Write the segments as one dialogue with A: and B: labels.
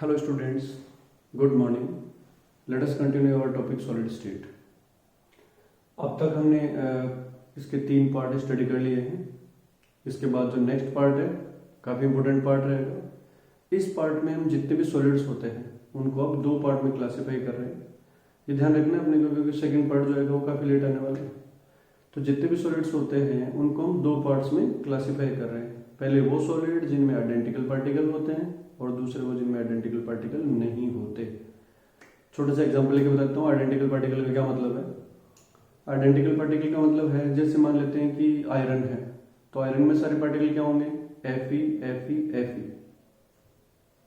A: Hello students, good morning. Let us continue our topic solid state. अब तक हमने इसके 3 पार्ट स्टडी कर लिए हैं. इसके बाद जो नेक्स्ट पार्ट है काफ़ी इंपॉर्टेंट पार्ट रहेगा. इस पार्ट में हम जितने भी सॉलिड्स होते हैं उनको अब 2 पार्ट में क्लासीफाई कर रहे हैं. ये ध्यान रखना अपने को क्योंकि सेकंड पार्ट जो है वो काफ़ी लेट आने वाला है. तो जितने भी सॉलिड्स होते हैं उनको हम 2 पार्ट्स में क्लासीफाई कर रहे हैं. पहले वो सॉलिड जिनमें आइडेंटिकल पार्टिकल होते हैं और दूसरे वो जिनमें आइडेंटिकल पार्टिकल नहीं होते. छोटा सा एग्जांपल लेके बताता हूँ. आइडेंटिकल पार्टिकल का क्या मतलब है. आइडेंटिकल पार्टिकल का मतलब है जैसे मान लेते हैं कि आयरन है तो आयरन में सारे पार्टिकल क्या होंगे Fe.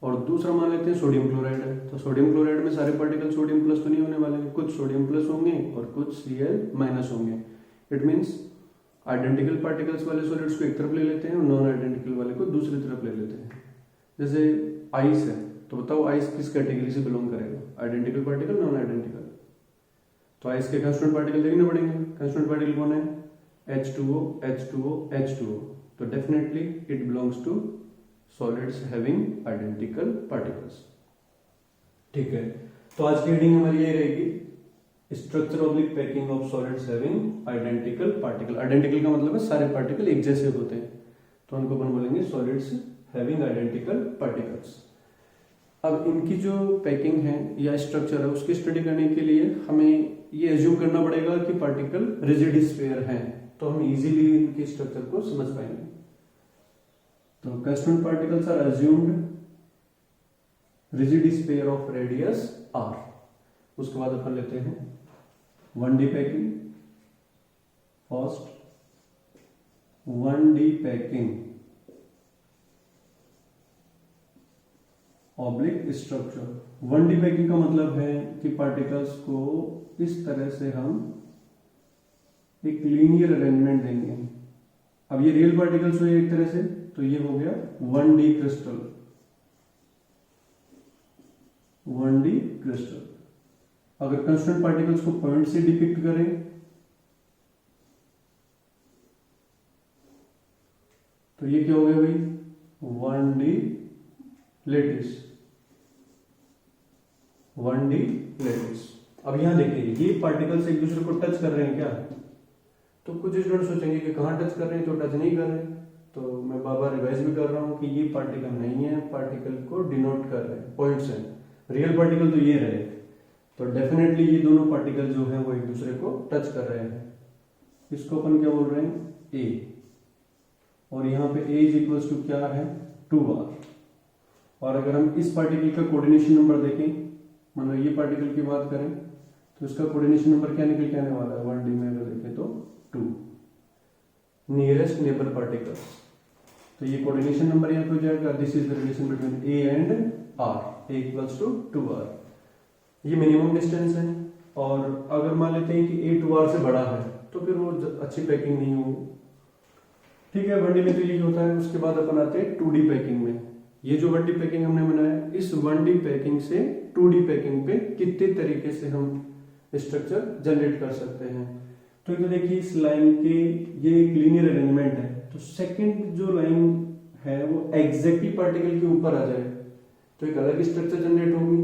A: और दूसरा मान लेते हैं सोडियम क्लोराइड है तो सोडियम क्लोराइड में सारे पार्टिकल सोडियम प्लस तो नहीं होने वाले हैं. कुछ सोडियम प्लस होंगे और कुछ Cl माइनस होंगे. इट मीन्स आइडेंटिकल पार्टिकल्स वाले सॉलिड्स को एक तरफ ले लेते हैं और नॉन आइडेंटिकल वाले को दूसरी तरफ ले लेते हैं. जैसे आइस है तो बताओ आइस किस कैटेगरी से बिलोंग करेगा, आइडेंटिकल पार्टिकल नॉन आइडेंटिकल. तो आइस के कांस्टेंट पार्टिकल देखने पड़ेंगे. कांस्टेंट पार्टिकल कौन है H2O. तो definitely it belongs to solids having identical particles. ठीक है, तो आज की हेडिंग हमारी ये रहेगी structure oblique packing of solids having identical particle. Identical का मतलब है सारे पार्टिकल एक जैसे होते हैं तो उनको अपन बोलेंगे सॉलिड्स हैविंग आइडेंटिकल पार्टिकल्स. अब इनकी जो पैकिंग है या स्ट्रक्चर है उसकी स्टडी करने के लिए हमें ये एज्यूम करना पड़ेगा कि पार्टिकल रिजिड स्फीयर हैं तो हम इजीली इनके स्ट्रक्चर को समझ पाएंगे. तो constant particles are assumed rigid sphere of radius r. उसके बाद अपन लेते हैं 1D packing. First 1D packing oblique structure. 1D packing का मतलब है कि पार्टिकल्स को इस तरह से हम एक लीनियर अरेंजमेंट देंगे. अब ये रियल पार्टिकल्स हुए एक तरह से तो ये हो गया 1D क्रिस्टल. 1D crystal. अगर कांस्टेंट पार्टिकल्स को पॉइंट से डिपिक्ट करें तो ये क्या हो गया भाई 1D लेटिस. 1D lettuce. अब यहां देखिए ये पार्टिकल्स एक दूसरे को टच कर रहे हैं क्या. तो कुछ स्टूडेंट सोचेंगे कि कहां टच कर रहे हैं, तो टच नहीं कर रहे हैं. तो मैं बार बार रिवाइज भी कर रहा हूं कि ये पार्टिकल नहीं है, पार्टिकल को डिनोट कर रहे हैं पॉइंट्स हैं. रियल पार्टिकल तो ये रहे तो डेफिनेटली ये दोनों पार्टिकल जो है वो एक दूसरे को टच कर रहे हैं. इसको अपन क्या बोल रहे हैं A. और यहाँ पे A इज इक्वल्स टू क्या है 2r. और अगर हम इस पार्टिकल का कोऑर्डिनेशन नंबर देखें, मतलब ये पार्टिकल की बात करें तो इसका कोऑर्डिनेशन नंबर क्या निकल के आने वाला है 1D में अगर देखें तो 2. Nearest neighbour particles. तो ये कोऑर्डिनेशन नंबर यहाँ पे हो जाएगा. This is the relation between A and R. A equals to 2r. ये मिनिमम डिस्टेंस है. और अगर मान लेते हैं कि A 2r से बड़ा है तो फिर वो अच्छी पैकिंग नहीं होगी. ठीक है, 1D में तो ये होता है. उसके बाद अपन आते हैं 2D पैकिंग में. ये जो 1D पैकिंग हमने बनाया इस 1D पैकिंग से 2D पैकिंग पे कितने तरीके से हम स्ट्रक्चर जनरेट कर सकते हैं. तो ये देखिए इस लाइन के ये एक लीनियर अरेंजमेंट है तो सेकंड जो लाइन है वो एग्जैक्टली पार्टिकल के ऊपर आ जाए तो एक अलग स्ट्रक्चर जनरेट होगी.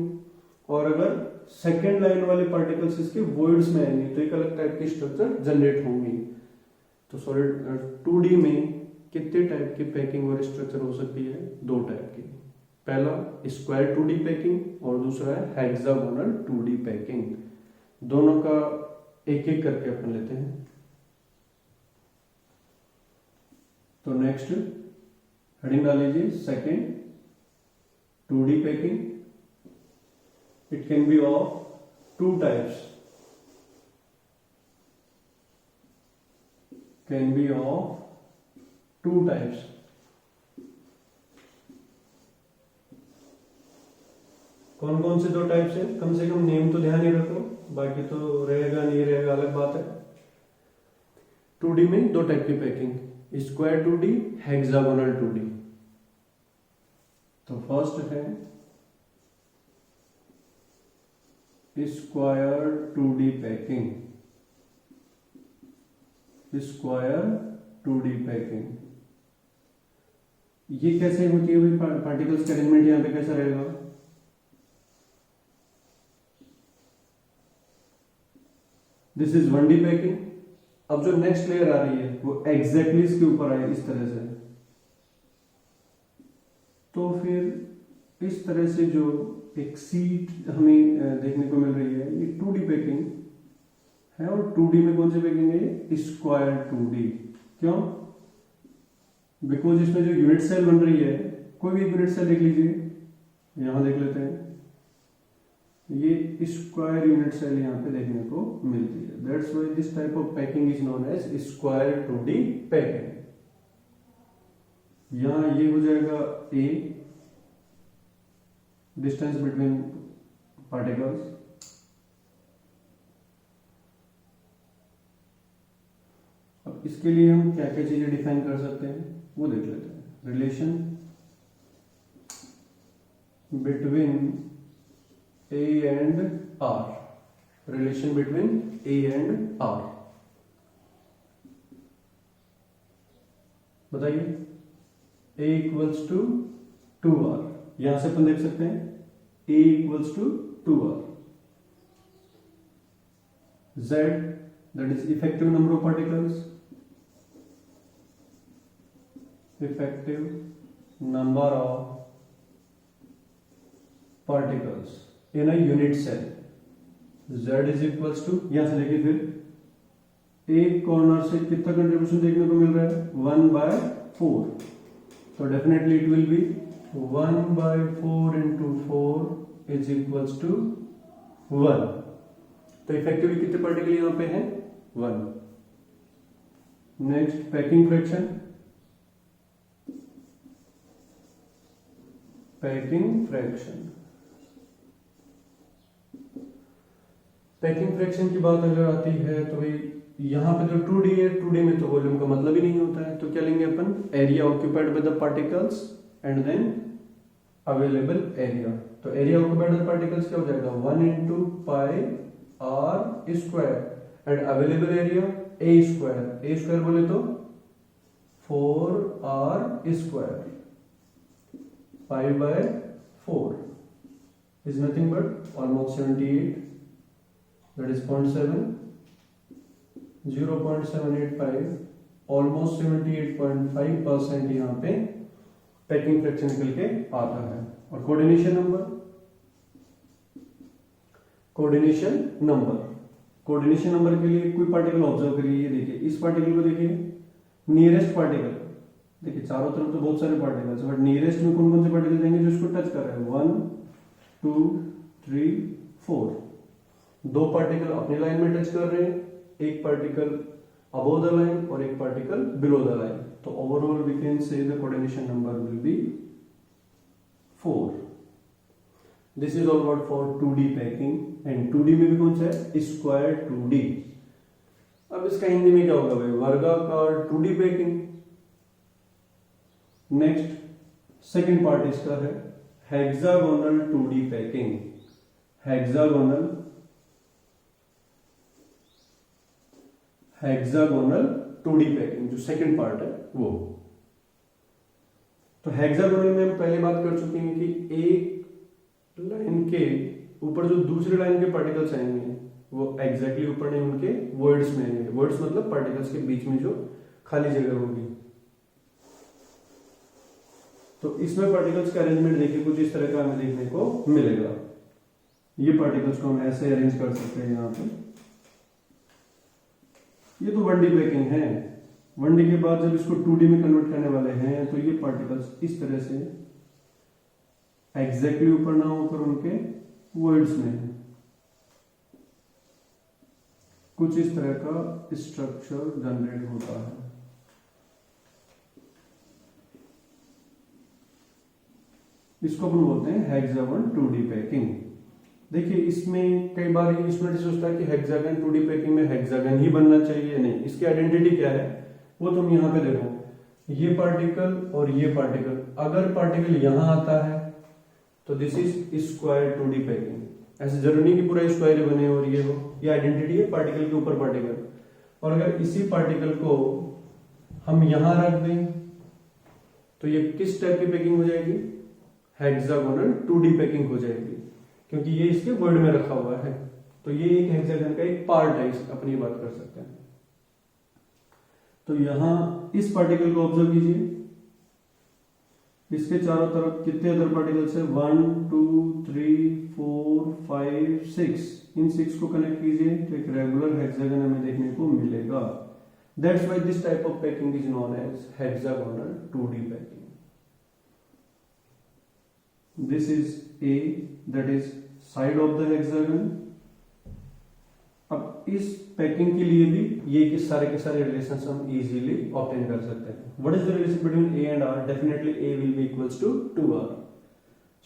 A: और अगर सेकंड लाइन वाले पार्टिकल्स इसके वॉइड्स में आएंगे तो एक अलग टाइप की स्ट्रक्चर जनरेट होंगी. तो सॉलिड 2D में कितने टाइप की पैकिंग और स्ट्रक्चर हो सकती है 2 टाइप की. पहला स्क्वायर 2D पैकिंग और दूसरा है हेक्सागोनल 2D पैकिंग. दोनों का एक एक करके अपन लेते हैं. तो नेक्स्ट हेडिंग डाल लीजिए second 2D packing. It can be of 2 types. Can be of 2 types. कौन कौन से 2 टाइप्स है, कम से कम नेम तो ध्यान ही रखो, बाकी तो रहेगा नहीं रहेगा अलग बात है. 2D में 2 टाइप की packing, square 2D, hexagonal 2D. तो फर्स्ट है square 2D packing. Square 2D packing ये कैसे होती है भाई, पार्टिकल्स का अरेंजमेंट यहाँ पे कैसा रहेगा, दिस इज 1D पैकिंग। अब जो नेक्स्ट लेयर आ रही है वो एग्जैक्टली इसके ऊपर आए इस तरह से, तो फिर इस तरह से जो एक सीट हमें देखने को मिल रही है, ये 2D पैकिंग है। और 2D में कौन सी पैकिंग है, ये स्क्वायर 2D। क्यों? बिकॉज इसमें जो यूनिट सेल बन रही है, कोई भी यूनिट सेल देख लीजिए, यहां देख लेते हैं, ये स्क्वायर यूनिट सेल यहां पे देखने को मिलती है। That's why this type of packing is known as square 2D packing. यहां ये हो जाएगा A, डिस्टेंस बिटवीन पार्टिकल्स। अब इसके लिए हम क्या क्या चीजें डिफाइन कर सकते हैं वो देख लेते हैं। Relation between A and R, relation between A and R, बताइए। A इक्वल्स टू 2R, यहां से अपन देख सकते हैं A equals to 2R। Z, that is effective number of particles, effective number of particles in a unit cell। Z is equals to, यहां से देखिए फिर एक कॉर्नर से कितना कंट्रीब्यूशन देखने को मिल रहा है, 1/4, तो definitely it will be 1/4 into 4 is equals to 1। तो इफेक्टिवली कितने पार्टिकल यहां पे हैं, 1। Next packing fraction, packing fraction. Packing fraction की बात अगर आती है तो भाई यहां पे जो 2D है, 2D में तो वॉल्यूम का मतलब ही नहीं होता है, तो क्या लेंगे अपन, area occupied by the particles and then available area. तो एरिया ऑक्यूपाइड बाय पार्टिकल्स क्या हो जाएगा, 1 into pi r square and available area a square. a square बोले तो 4r square, pi by 4 is nothing but almost 78, that is 0.7, 0.785, almost 78.5% यहाँ पे packing fraction निकल के आता है। और कोऑर्डिनेशन नंबर, कोऑर्डिनेशन नंबर के लिए कोई पार्टिकल ऑब्जर्व करिए, ये देखिए इस पार्टिकल को देखिए, नियरेस्ट पार्टिकल, देखिए चारों तरफ तो बहुत सारे पार्टिकल्स, बट नियरेस्ट में कौन कौन से पार्टिकल जाएंगे जो इसको टच कर रहे हैं, 1 2 3 4। दो पार्टिकल अपनी लाइन में टच कर रहे हैं, एक पार्टिकल अबव द लाइन और एक पार्टिकल बिलो द लाइन, तो overall we can say the coordination number will be 4। This is all about for 2D packing. And 2D में भी कौन सा है, स्क्वायर 2D। अब इसका हिंदी में क्या होगा भाई, वर्गाकार 2D packing. Next second part इसका है hexagonal 2D packing. Hexagonal 2D packing जो सेकंड पार्ट है वो। तो हेक्सागोनल में हम पहले बात कर चुके हैं कि एक लाइन के ऊपर जो दूसरे लाइन के पार्टिकल्स आएंगे वो एग्जैक्टली ऊपर नहीं, उनके वर्ड्स में आएंगे। वर्ड्स मतलब पार्टिकल्स के बीच में जो खाली जगह होगी। तो इसमें पार्टिकल्स का अरेंजमेंट देखिए कुछ इस तरह का हमें देखने को मिलेगा। ये पार्टिकल्स को हम ऐसे अरेंज कर सकते हैं यहाँ पे। ये तो 1D पैकिंग है। 1D के बाद जब इसको 2D में कन्वर्ट करने वाले हैं तो ये पार्टिकल्स इस तरह से एग्जैक्टली ऊपर ना होकर उनके वर्ड्स में है। कुछ इस तरह का स्ट्रक्चर जनरेट होता है। इसको अपन बोलते हैं हेक्सागन 2D पैकिंग। देखिए इसमें कई बार ये स्टूडेंट सोचता है कि हेक्सागन 2D पैकिंग में हेक्सागन ही बनना चाहिए, नहीं, इसकी आइडेंटिटी क्या है वो तुम यहाँ पे देखो। ये पार्टिकल और ये पार्टिकल, अगर पार्टिकल यहां आता है तो this is square 2D packing. ऐसे जरूरी नहीं कि पूरा स्क्वायर बने और ये हो, ये आइडेंटिटी है पार्टिकल के ऊपर पार्टिकल। और अगर इसी पार्टिकल को हम यहां रख दें तो ये किस टाइप की पैकिंग हो जाएगी, हेक्सागोनल 2D पैकिंग हो जाएगी, क्योंकि ये इसके वर्ड में रखा हुआ है। तो तो ये एक हेक्सागन का एक पार्ट है, अपनी बात कर सकते हैं। तो यहां इस पार्टिकल को ऑब्जर्व कीजिए, इसके चारों तरफ कितने अदर पार्टिकल्स है, 1 2 3 4 5 6, इन 6 को कनेक्ट कीजिए तो एक रेगुलर हेक्सागन हमें देखने को मिलेगा। That's why this type of packing is known as hexagonal 2D packing. This is A, that is side of the hexagon. अब इस पैकिंग के लिए भी ये के सारे रिलेशंस हम इजीली ऑब्टेन कर सकते हैं। What is the relation between A and R? Definitely A will be equals to 2R।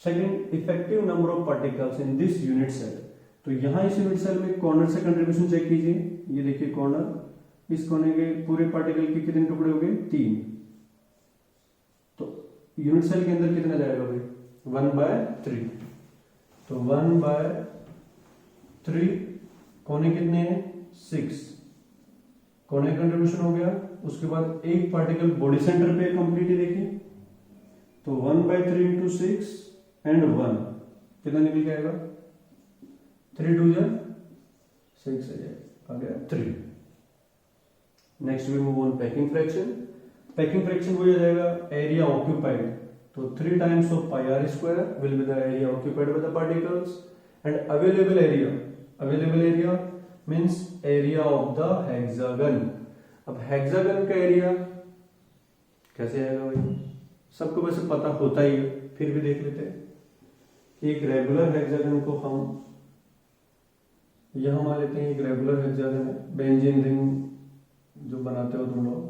A: Second, effective number of particles in this unit cell. तो यहां इस यूनिट सेल में कॉर्नर से कंट्रीब्यूशन चेक कीजिए, ये देखिए कॉर्नर, इस कोने के पूरे पार्टिकल के कितने टुकड़े हो गए, 3। तो यूनिट सेल के अंदर कितना जाएगा भाई, 1/3। तो 1/3, कोने कितने हैं, 6, कोने कंट्रीब्यूशन हो गया। उसके बाद एक पार्टिकल बॉडी सेंटर पे कंप्लीट है, देखिए तो 1/3 इंटू 6 एंड 1 कितना निकल के आएगा, 3 2 6 आ गया 3। Next we move on packing fraction. Packing fraction वो हो जाएगा एरिया ऑक्यूपाइड, तो 3 times of pi r square will be the area occupied by the particles and available area means area of the hexagon. अब hexagon का area कैसे आएगा भाई, सबको वैसे पता होता ही है, फिर भी देख लेते हैं कि एक रेगुलर हेक्सागन को हम यहां मान लेते हैं, एक रेगुलर हेक्सागन है, बेंजीन रिंग जो बनाते हो तुम लोग,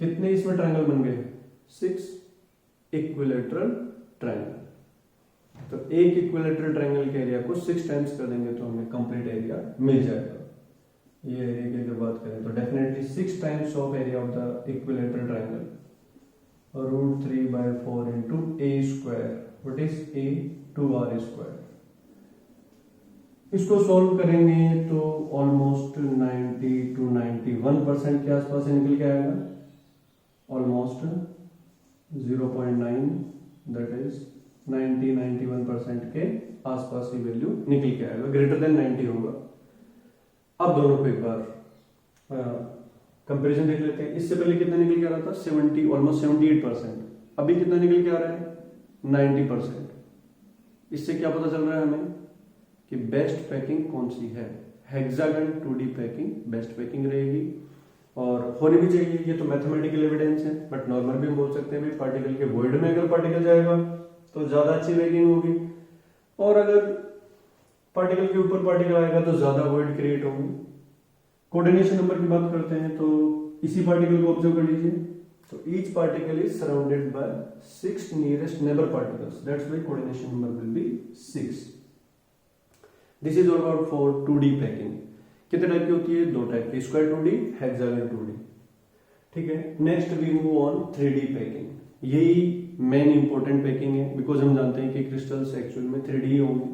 A: कितने इसमें ट्रायंगल बन गए, 6 इक्विलैटरल ट्रायंगल। तो एक इक्विलैटरल ट्रायंगल के एरिया को 6 टाइम्स कर देंगे तो हमें कंप्लीट एरिया मिल जाएगा। ये एरिया की अगर बात करें तो definitely 6 times of area of the equilateral triangle, √3/4 into a square, what is a, 2r square. इसको सॉल्व करेंगे तो ऑलमोस्ट 90 to 91% के आसपास निकल के आएगा, ऑलमोस्ट 0.9, दैट इज 90-91% के आसपास की वैल्यू निकल के आएगा, ग्रेटर देन 90 होगा। अब दोनों को एक बार कंपैरिजन देख लेते हैं। इससे पहले कितना निकल के आ रहा था, 70, ऑलमोस्ट 78%। अभी कितना निकल के आ रहा है, 90%। इससे क्या पता चल रहा है हमें कि बेस्ट पैकिंग कौन सी है, hexagon 2D packing best packing रहेगी और होनी भी चाहिए। ये तो मैथमेटिकल एविडेंस है, बट नॉर्मल भी हम बोल सकते हैं पार्टिकल के वॉइड में अगर पार्टिकल जाएगा तो ज्यादा अच्छी पैकिंग होगी, और अगर पार्टिकल के ऊपर पार्टिकल आएगा तो ज्यादा वॉइड क्रिएट होंगे। कोऑर्डिनेशन नंबर की बात करते हैं तो इसी पार्टिकल को ऑब्जर्व कर लीजिए, तो each particle is surrounded by 6 nearest neighbour particles, that's why coordination number will B 6। This is all about for 2D packing. कितने टाइप की होती है, 2 टाइप की, स्क्वायर 2D, हेक्सागन 2D। ठीक है, next we move on 3D packing. यही main important packing है, because हम जानते हैं कि क्रिस्टल्स एक्चुअल में 3D ही होंगे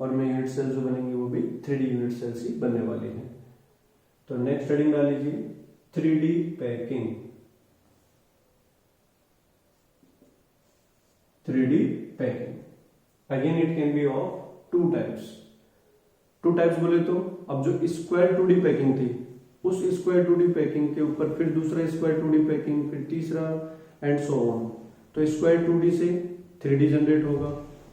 A: और में यूनिट सेल्स जो बनेंगे वो भी 3D यूनिट सेल्स ही बनने वाले हैं। तो नेक्स्ट हेडिंग डाल लीजिए 3D packing. 3D packing again it can be of 2 types. 2 types बोले तो अब जो स्क्वायर 2D पैकिंग थी, उस स्क्वायर 2D पैकिंग के ऊपर फिर दूसरा स्क्वायर 2D पैकिंग, फिर तीसरा एंड सो ऑन। तो स्क्वायर 2D से 3D जनरेट होगा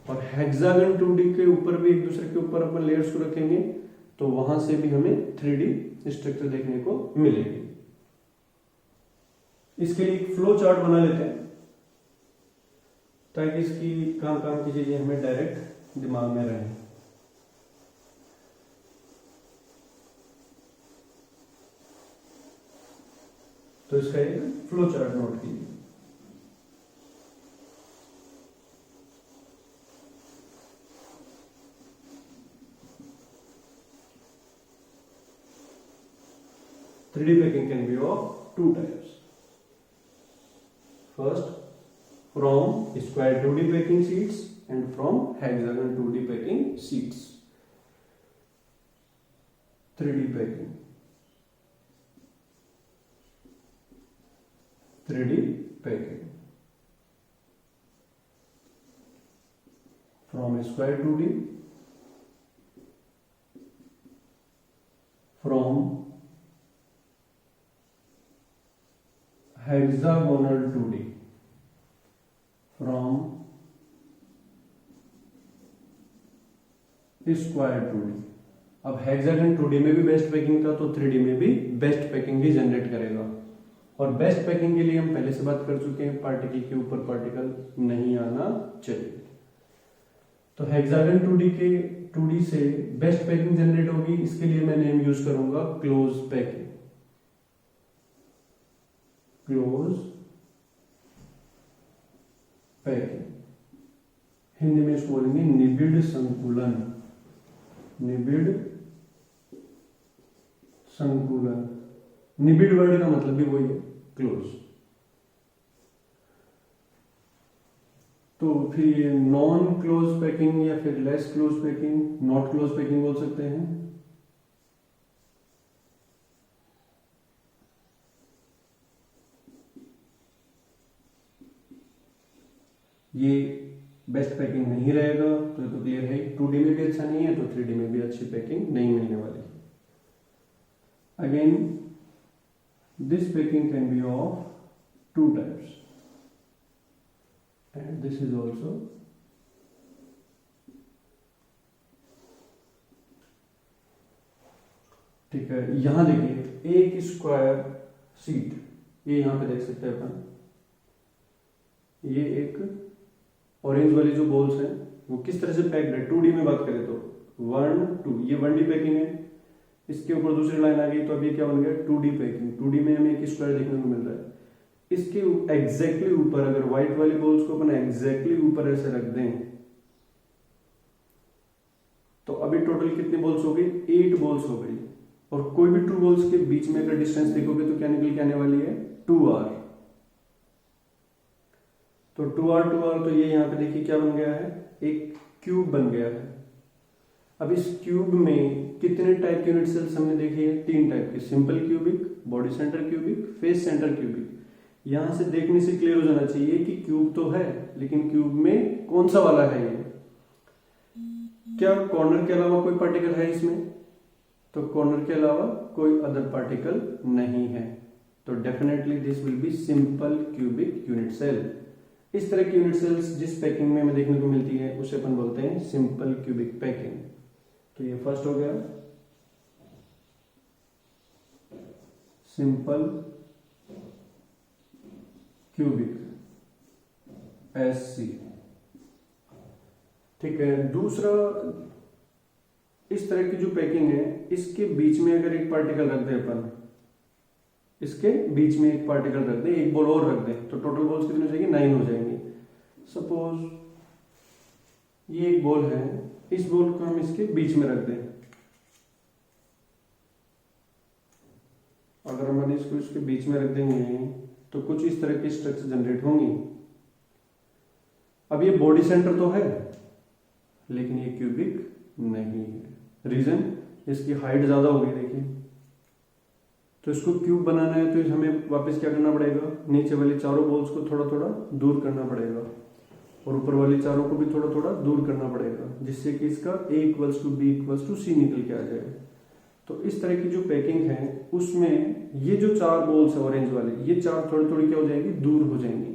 A: और हेक्सागन 2D के ऊपर भी एक दूसरे के ऊपर अपन लेयर्स को रखेंगे तो वहां से भी हमें 3D स्ट्रक्चर देखने को मिलेगी। इसके लिए एक फ्लो चार्ट बना लेते हैं ताकि इसकी काम की चीजें हमें डायरेक्ट दिमाग में रहे। तो इसका एक फ्लो चार्ट नोट कीजिए। Three D packing can be of 2 types. First, from square 2D packing sheets and from hexagon 2D packing sheets. 3D packing. 3D packing. From square 2D, from hexagonal 2D, from square 2D। अब hexagon 2D में भी best packing था तो 3D में भी best packing ही generate करेगा। और best packing के लिए हम पहले से बात कर चुके हैं, पार्टिकल के ऊपर पार्टिकल नहीं आना चाहिए। तो हेक्सागन 2D के 2D से बेस्ट पैकिंग जनरेट होगी, इसके लिए मैं नेम यूज करूंगा close packing. Close packing, Hindi में इसको बोलेंगे निबिड़ संकुलन। निबिड़ संकुलन, निबिड़ वर्ड का मतलब भी वही है, क्लोज। तो फिर ये नॉन क्लोज पैकिंग या फिर less close packing, not close packing बोल सकते हैं। ये बेस्ट पैकिंग नहीं रहेगा, तो ये तो क्लियर है। 2D में भी अच्छा नहीं है तो 3D में भी अच्छी पैकिंग नहीं मिलने वाली। Again this packing can be of 2 types and this is also ठीक है। यहां देखिए एक स्क्वायर शीट, ये यहां पे देख सकते हैं अपन, ये एक ऑरेंज वाली जो बॉल्स हैं वो किस तरह से पैक्ड है। 2D में बात करें तो 1 2, ये 1D पैकिंग है, इसके ऊपर दूसरी लाइन आ गई तो अब ये क्या बन गया 2D पैकिंग। 2D में हमें एक स्क्वायर देखने को मिल रहा है, इसके एग्जैक्टली ऊपर अगर व्हाइट वाली बॉल्स को अपन एग्जैक्टली ऊपर ऐसे रख दें तो अभी टोटल कितनी बॉल्स हो गई, 8 बॉल्स हो गई। और कोई भी 2 बॉल्स के बीच में अगर डिस्टेंस देखोगे तो क्या निकल के आने वाली है 2r। तो 2r तो ये यहां पे देखिए क्या बन गया है, एक क्यूब बन गया है। अब इस क्यूब में कितने टाइप के यूनिट सेल्स हमने देखे हैं, 3 टाइप के, simple cubic, body centre cubic, face centre cubic. यहां से देखने से क्लियर हो जाना चाहिए कि क्यूब तो है लेकिन क्यूब में कौन सा वाला है ये, क्या कॉर्नर के अलावा कोई पार्टिकल है इसमें, तो कॉर्नर के अलावा कोई अदर पार्टिकल नहीं है, तो definitely this will be simple cubic unit cell. इस तरह की यूनिट सेल्स जिस पैकिंग में हमें देखने को मिलती है उसे अपन बोलते हैं सिंपल क्यूबिक पैकिंग। तो ये फर्स्ट हो गया सिंपल क्यूबिक SC, ठीक है। दूसरा, इस तरह की जो पैकिंग है इसके बीच में अगर एक पार्टिकल रख दे अपन, इसके बीच में एक पार्टिकल रख दे, एक बॉल और रख दे, तो टोटल बॉल्स कितने हो जाएंगे 9 हो जाएंगे। सपोज ये एक बॉल है, इस बॉल को हम इसके बीच में रख दें, अगर हम इसको इसके बीच में रख देंगे तो कुछ इस तरह की स्ट्रक्चर जनरेट होंगी। अब ये बॉडी सेंटर तो है लेकिन ये क्यूबिक नहीं है, रीजन इसकी हाइट ज्यादा होगी देखिए। तो इसको क्यूब बनाना है तो हमें वापस क्या करना पड़ेगा, नीचे वाली चारों बॉल्स को थोड़ा थोड़ा दूर करना पड़ेगा और ऊपर वाली चारों को भी थोड़ा थोड़ा दूर करना पड़ेगा, जिससे कि इसका A = B = C निकल के आ जाए। तो इस तरह की जो पैकिंग है उसमें ये जो 4 बॉल्स है ऑरेंज वाले, ये 4 थोड़ी थोड़ी क्या हो जाएंगी, दूर हो जाएंगी,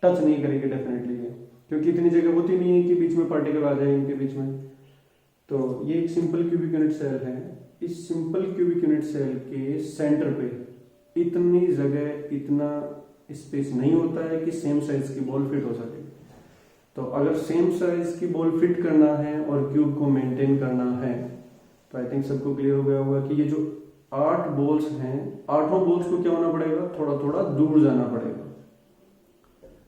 A: टच नहीं करेंगे डेफिनेटली ये, क्योंकि इतनी जगह होती नहीं है कि बीच में पार्टिकल आ जाए इनके बीच में। तो ये एक सिंपल क्यूबिक यूनिट सेल है। इस सिंपल क्यूबिक यूनिट सेल के सेंटर पे इतनी जगह, इतना स्पेस नहीं होता है कि सेम साइज की बॉल फिट हो सके। तो अगर सेम साइज की बॉल फिट करना है और क्यूब को मेंटेन करना है तो आई थिंक सबको क्लियर हो गया होगा कि ये जो 8 बॉल्स हैं, 8 बॉल्स को क्या होना पड़ेगा, थोड़ा थोड़ा दूर जाना पड़ेगा।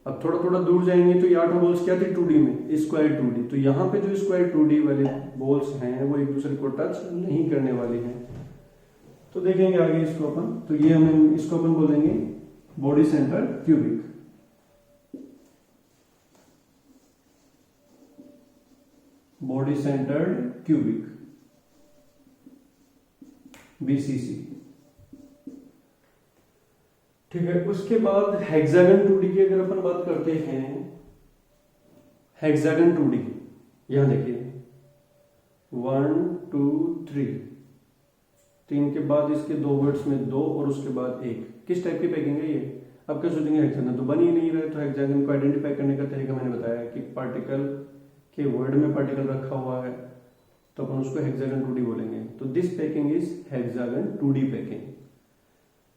A: अब थोड़ा थोड़ा दूर जाएंगे तो ये 8 बॉल्स क्या थी 2D में, स्क्वायर 2D। तो यहाँ पे जो स्क्वायर 2D वाले बॉल्स हैं वो एक दूसरे को टच नहीं करने वाली हैं। तो देखेंगे आगे इसको अपन, तो ये हमें इसको अपन बोलेंगे body centre cubic. Body centred cubic BCC, ठीक है। उसके बाद हेक्सागन 2D की अगर अपन बात करते हैं, हेक्सागन 2D यहां देखिए 1 2 3, 3 के बाद इसके 2 वर्ड्स में 2 और उसके बाद 1। किस टाइप की पैकिंग है ये? अब क्या सोचेंगे हेक्सागन तो बन ही नहीं रहा, तो हेक्सागन को आइडेंटिफाई करने का तरीका मैंने बताया कि पार्टिकल के वर्ड में पार्टिकल रखा हुआ है तो अपन उसको हेक्सागन 2D बोलेंगे। तो this packing is hexagon 2D packing.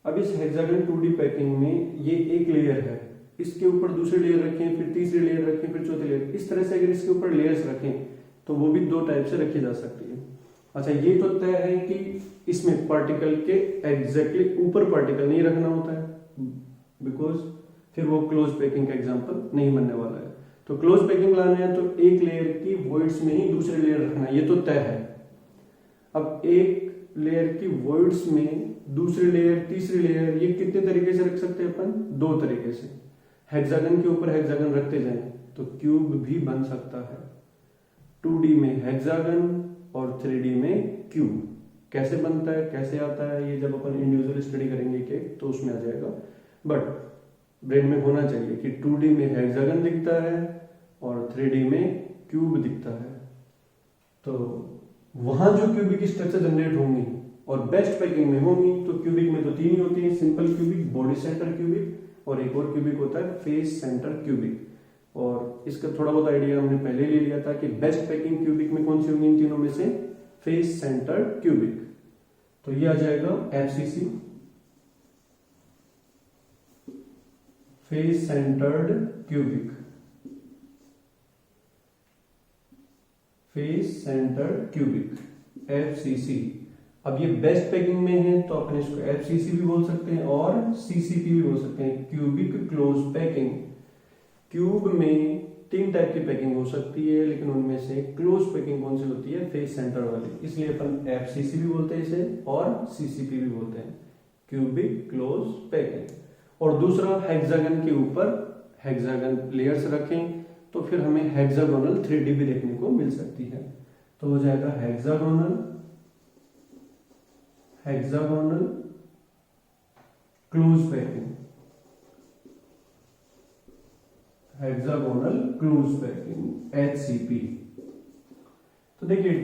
A: अब इस हेक्सागन 2D पैकिंग में ये एक लेयर है, इसके ऊपर दूसरी लेयर रखें, फिर तीसरी लेयर रखें, फिर चौथी लेयर, इस तरह से अगर इसके ऊपर लेयर्स रखें तो वो भी 2 टाइप से रखी जा सकती है। अच्छा, ये तो तय है कि इसमें पार्टिकल के एग्जैक्टली ऊपर पार्टिकल नहीं रखना होता है, बिकॉज फिर वो क्लोज पैकिंग का एग्जांपल नहीं बनने वाला है। तो क्लोज पैकिंग लाना है तो एक लेयर की वॉइड्स में ही दूसरी लेयर रखना है, ये तो तय है। अब एक लेयर की वॉइड्स में दूसरी लेयर, तीसरी लेयर, ये कितने तरीके से रख सकते हैं अपन? 2 तरीके से। हेक्सागन के ऊपर हेक्सागन रखते जाएं तो क्यूब भी बन सकता है। 2D में हेक्सागन और 3D में क्यूब। कैसे बनता है, कैसे आता है, ये जब अपन इंडिविजुअल स्टडी करेंगे कि तो उसमें आ जाएगा। बट ब्रेन में होना चाहिए कि 2D में हेक्सागन दिखता है और 3D में क्यूब दिखता है। तो वहां जो क्यूबिक स्ट्रक्चर जनरेट होंगी और बेस्ट पैकिंग में होंगी, तो क्यूबिक में तो 3 ही होती है, simple cubic, body centre cubic और एक और क्यूबिक होता है फेस सेंटर क्यूबिक। और इसका थोड़ा बहुत आइडिया हमने पहले ले लिया था कि बेस्ट पैकिंग क्यूबिक में कौन सी होंगी इन तीनों में से? Face centre cubic. तो ये आ जाएगा FCC, face centred cubic, face centred cubic, FCC। अब ये बेस्ट पैकिंग में है तो अपन इसको FCC भी बोल सकते हैं और CCP भी बोल सकते हैं, क्यूबिक क्लोज पैकिंग। क्यूब में 3 टाइप की पैकिंग हो सकती है, लेकिन उनमें से क्लोज पैकिंग कौन सी होती है? फेस सेंटर वाली, इसलिए अपन FCC भी बोलते हैं इसे और CCP भी बोलते हैं, क्यूबिक क्लोज पैकिंग। और दूसरा, हेक्सागन के ऊपर हेक्सागन लेयर्स रखें तो फिर हमें हेक्सागोनल 3D भी देखने को मिल सकती है। तो हो जाएगा hexagonal close packing, hexagonal close packing, HCP। तो देखिए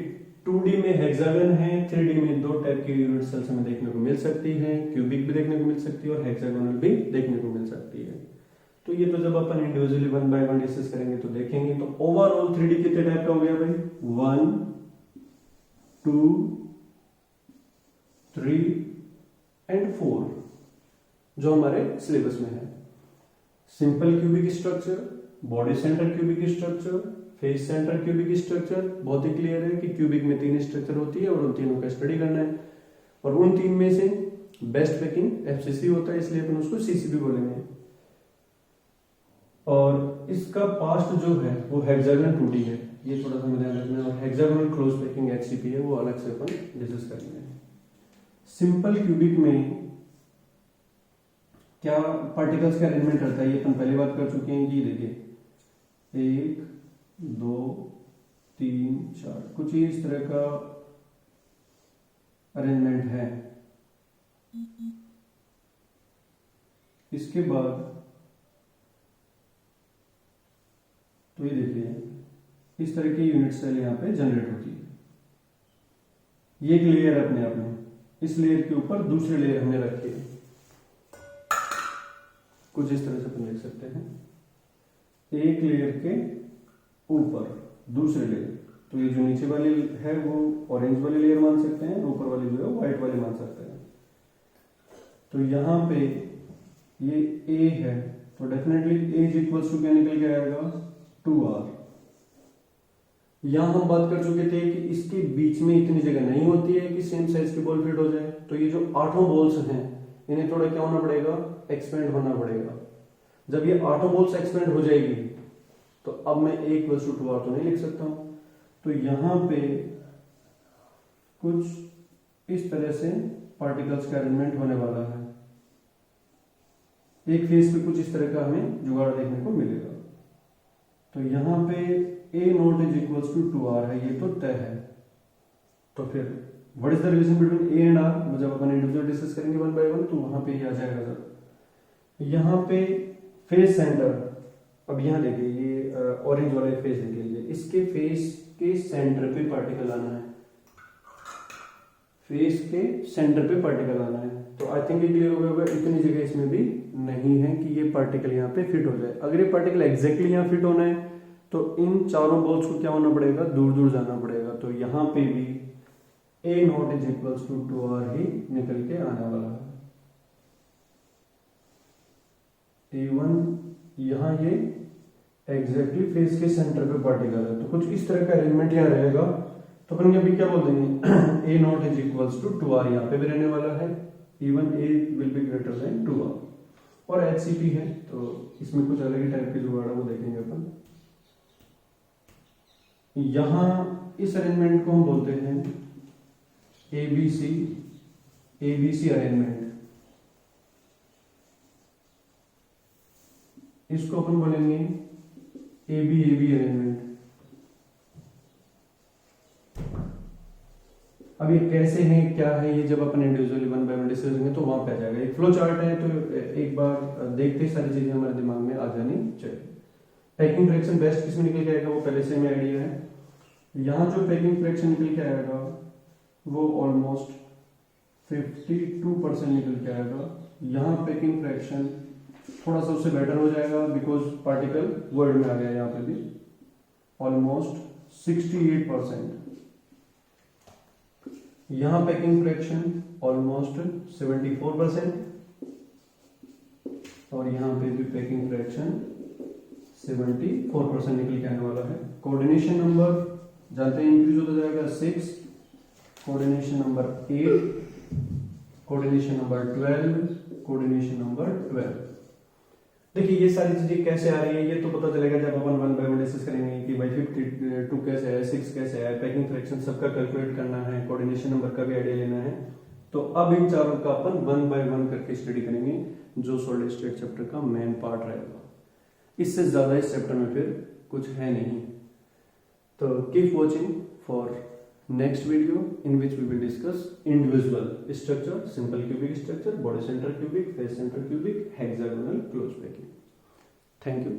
A: 2D में हेक्सागन है, 3D में 2 टाइप की यूनिट सेल्स हमें देखने को मिल सकती है, क्यूबिक भी देखने को मिल सकती है और हेक्सागोनल भी देखने को मिल सकती है। तो ये तो जब अपन इंडिविजुअली 1 बाय 1 डिस्कस करेंगे तो देखेंगे। तो ओवरऑल 3D कितने टाइप का हो गया भाई? 1 2 3 एंड 4 जो हमारे सिलेबस में है। Simple cubic structure, body centre cubic structure, face centre cubic structure. बहुत ही क्लियर है कि क्यूबिक में 3 स्ट्रक्चर होती है और उन तीनों का स्टडी करना है। और उन 3 में से बेस्ट पैकिंग FCC होता है, इसलिए अपन उसको CCP बोलेंगे। और इसका पास्ट जो है वो हेक्सागन 2D है, ये थोड़ा सा ध्यान रखना है। और हेक्सागोनल क्लोज पैकिंग HCP है, वो अलग से अपन डिस्कस करेंगे। सिंपल क्यूबिक में क्या पार्टिकल्स का अरेंजमेंट रहता है, ये अपन पहले बात कर चुके हैं। कि देखिए 1 2 3 4 कुछ ही इस तरह का अरेंजमेंट है। इसके बाद तो ये देखिए इस तरह की यूनिट सेल यहाँ पे जनरेट होती है। ये एक लेयर अपने आप में, इस लेयर के ऊपर दूसरी लेयर हमने रखी है, कुछ इस तरह से अपन देख सकते हैं। एक लेयर के ऊपर दूसरी लेयर, तो ये जो नीचे वाली है वो ऑरेंज वाली लेयर मान सकते हैं, ऊपर वाली जो है व्हाइट वाली मान सकते हैं। तो यहाँ पे ये A है तो definitely A is equals to क्या निकल के आएगा? 2R। यहां हम बात कर चुके थे कि इसके बीच में इतनी जगह नहीं होती है कि सेम साइज के बॉल फिट हो जाए। तो ये जो 8 बॉल्स हैं इन्हें थोड़ा क्या होना पड़ेगा? एक्सपेंड होना पड़ेगा। जब ये 8 बॉल्स एक्सपेंड हो जाएगी तो अब मैं A इक्वल्स टू 2R तो नहीं लिख सकता हूं। तो यहां पे कुछ इस तरह से पार्टिकल्स का अरेंजमेंट होने वाला है। एक फेस पे कुछ इस तरह का हमें जुगाड़ देखने को मिलेगा। तो यहां पे A not is equals to 2R है, ये तो तय है। तो फिर what is the relation between A and R? जब अपन इंडिविजुअल डिस्कस करेंगे 1 बाय 1 तो वहां पे ये आ जाएगा। सर यहां पे फेस सेंटर अब यहाँ देखिए ये ऑरेंज वाले फेस देख लीजिए, इसके फेस के सेंटर पे पार्टिकल आना है, फेस के सेंटर पे पार्टिकल आना है। तो आई थिंक ये क्लियर हो गया होगा, इतनी जगह इसमें भी नहीं है कि ये पार्टिकल यहाँ पे फिट हो जाए। अगर ये पार्टिकल एग्जैक्टली यहाँ फिट होना है तो इन चारों बॉल्स को क्या होना पड़ेगा, दूर दूर जाना पड़ेगा। तो यहाँ पे भी A not is equals to 2r ही निकल के आने वाला है। A1 यहाँ ये एग्जैक्टली फेस के सेंटर पे पार्टिकल है, तो कुछ इस तरह का अरेंजमेंट यहाँ रहेगा। तो अपन अभी क्या बोल देंगे, A not is equals to 2r यहाँ पे भी रहने वाला है, even A will be greater than 2r। और HCP है तो इसमें कुछ अलग ही टाइप के जुगाड़ है, वो देखेंगे अपन। यहां इस अरेंजमेंट को हम बोलते हैं ABC अरेंजमेंट। इसको अपन बोलेंगे AB अरेंजमेंट। अब ये कैसे है क्या है, ये जब अपन इंडिविजुअली 1 बाय 1 डिस्कस करेंगे तो वहां पे आ जाएगा। एक फ्लो चार्ट है तो एक बार देखते ही सारी चीजें हमारे दिमाग में आ जानी चाहिए। पैकिंग फ्रैक्शन बेस्ट किसमें निकल के आएगा, वो पहले से हमें आइडिया है। यहाँ जो पैकिंग फ्रैक्शन निकल के आएगा वो ऑलमोस्ट 52% निकल के आएगा। यहाँ पैकिंग फ्रैक्शन थोड़ा सा उससे बेटर हो जाएगा बिकॉज पार्टिकल वर्ड में आ गया, यहाँ पे भी ऑलमोस्ट 68%। यहाँ पैकिंग फ्रैक्शन ऑलमोस्ट 74% और यहाँ पे भी पैकिंग फ्रैक्शन 74% निकल के आने वाला है। कोऑर्डिनेशन नंबर जानते हैं इंक्रीज होता जाएगा 6, coordination number 8, coordination number 12, coordination number 12। देखिए ये सारी चीजें कैसे आ रही है ये तो पता चलेगा जब अपन 1 बाय 1 डिस्कस करेंगे कि भाई 52 कैसे है, 6 कैसे है, पैकिंग फ्रैक्शन सबका कैलकुलेट करना है, कोऑर्डिनेशन नंबर का भी आइडिया लेना है। तो अब इन चारों का अपन 1 बाय 1 करके स्टडी करेंगे, जो सॉलिड स्टेट चैप्टर का मेन पार्ट रहेगा। इससे ज्यादा इस चैप्टर में फिर कुछ है नहीं। तो keep watching for next video in which we will discuss individual structure, simple cubic structure, body center cubic, face center cubic, hexagonal closed packing. Thank you.